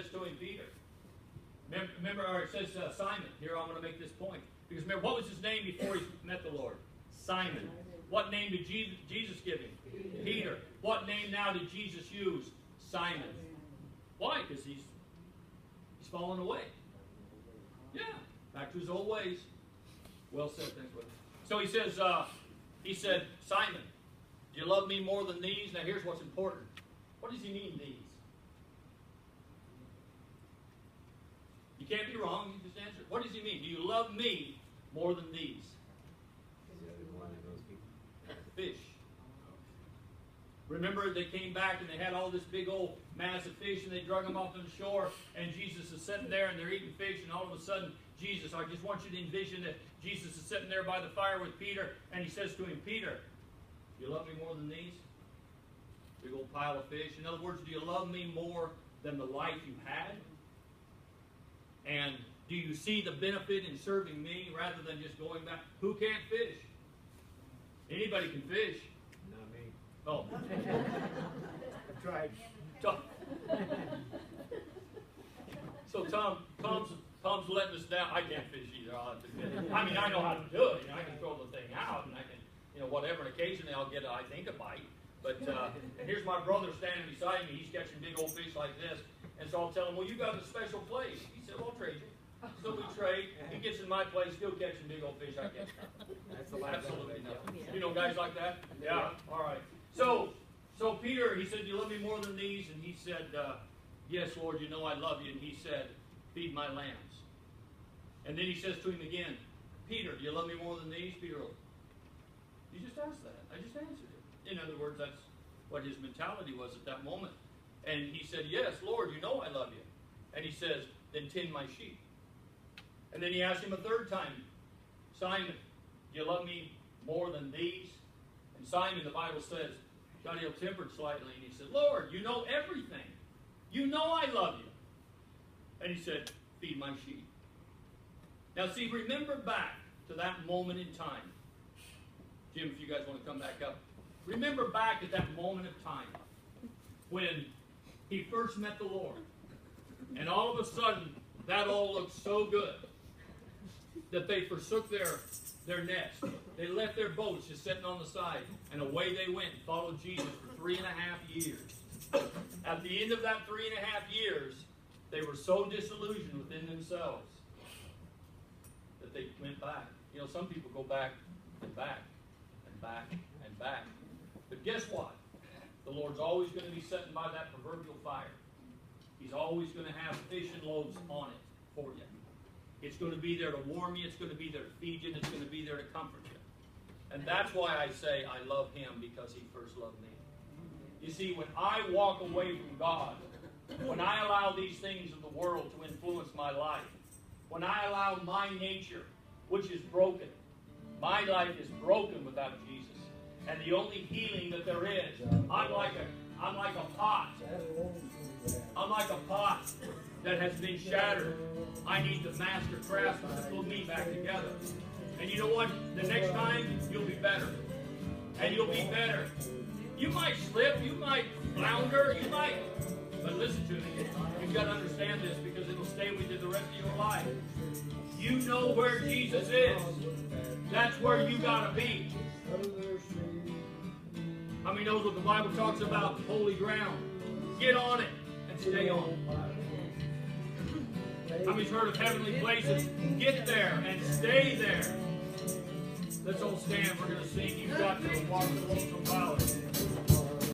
says to him, Peter. Remember, or it says Simon. Here I'm going to make this point. Because remember, what was his name before he met the Lord? Simon. What name did Jesus give him? Peter. What name now did Jesus use? Simon. Why? Because he's fallen away. Yeah. Back to his old ways. Well said, thanks, brother. So he said, Simon, do you love me more than these? Now here's what's important. What does he mean, these? You can't be wrong, you just answer it. What does he mean? Do you love me more than these? Fish. Remember, they came back and they had all this big old mass of fish and they drug them off to the shore, and Jesus is sitting there and they're eating fish, and all of a sudden, Jesus, I just want you to envision that Jesus is sitting there by the fire with Peter, and he says to him, Peter, do you love me more than these? Big old pile of fish. In other words, do you love me more than the life you had? And do you see the benefit in serving me rather than just going back? Who can't fish? Anybody can fish. Not me. Oh. I've tried. So Tom's letting us down. I can't fish either. I'll have to admit. I mean, I know how to do it. I can throw the thing out, and I can, whatever. And occasionally I'll get, I think, a bite. But and here's my brother standing beside me. He's catching big old fish like this. And so I'll tell him, well, you got a special place. He said, well, I'll trade you. So we trade. He gets in my place, still catching big old fish. I catch none. That's the last Absolutely nothing. You know guys like that? Yeah. All right. So Peter, he said, do you love me more than these? And he said, yes, Lord, you know I love you. And he said, feed my lambs. And then he says to him again, Peter, do you love me more than these? Peter, you just asked that. I just answered it. In other words, that's what his mentality was at that moment. And he said, yes, Lord, you know I love you. And he says, then tend my sheep. And then he asked him a third time, Simon, do you love me more than these? And Simon, the Bible says, got ill-tempered slightly, and he said, Lord, you know everything. You know I love you. And he said, feed my sheep. Now see, remember back to that moment in time. Jim, if you guys want to come back up. Remember back at that moment of time when he first met the Lord. And all of a sudden, that all looked so good that they forsook their nets. They left their boats just sitting on the side, and away they went and followed Jesus for 3.5 years. At the end of that 3.5 years, they were so disillusioned within themselves that they went back. Some people go back and back and back and back. But guess what? The Lord's always going to be sitting by that proverbial fire. He's always going to have fish and loaves on it for you. It's going to be there to warm you. It's going to be there to feed you. And it's going to be there to comfort you. And that's why I say I love Him, because He first loved me. You see, when I walk away from God, when I allow these things of the world to influence my life, when I allow my nature, which is broken, my life is broken without Jesus. And the only healing that there is, I'm like a pot. I'm like a pot that has been shattered. I need the master craftsman to put me back together. And you know what? The next time, you'll be better. And you'll be better. You might slip, you might flounder, you might. But listen to me. You've got to understand this, because it'll stay with you the rest of your life. You know where Jesus is. That's where you got to be. How many knows what the Bible talks about? Holy ground. Get on it and stay on it. How many's heard of heavenly places? Get there and stay there. Let's all stand. We're going to sing. You've got to walk the lonesome valley.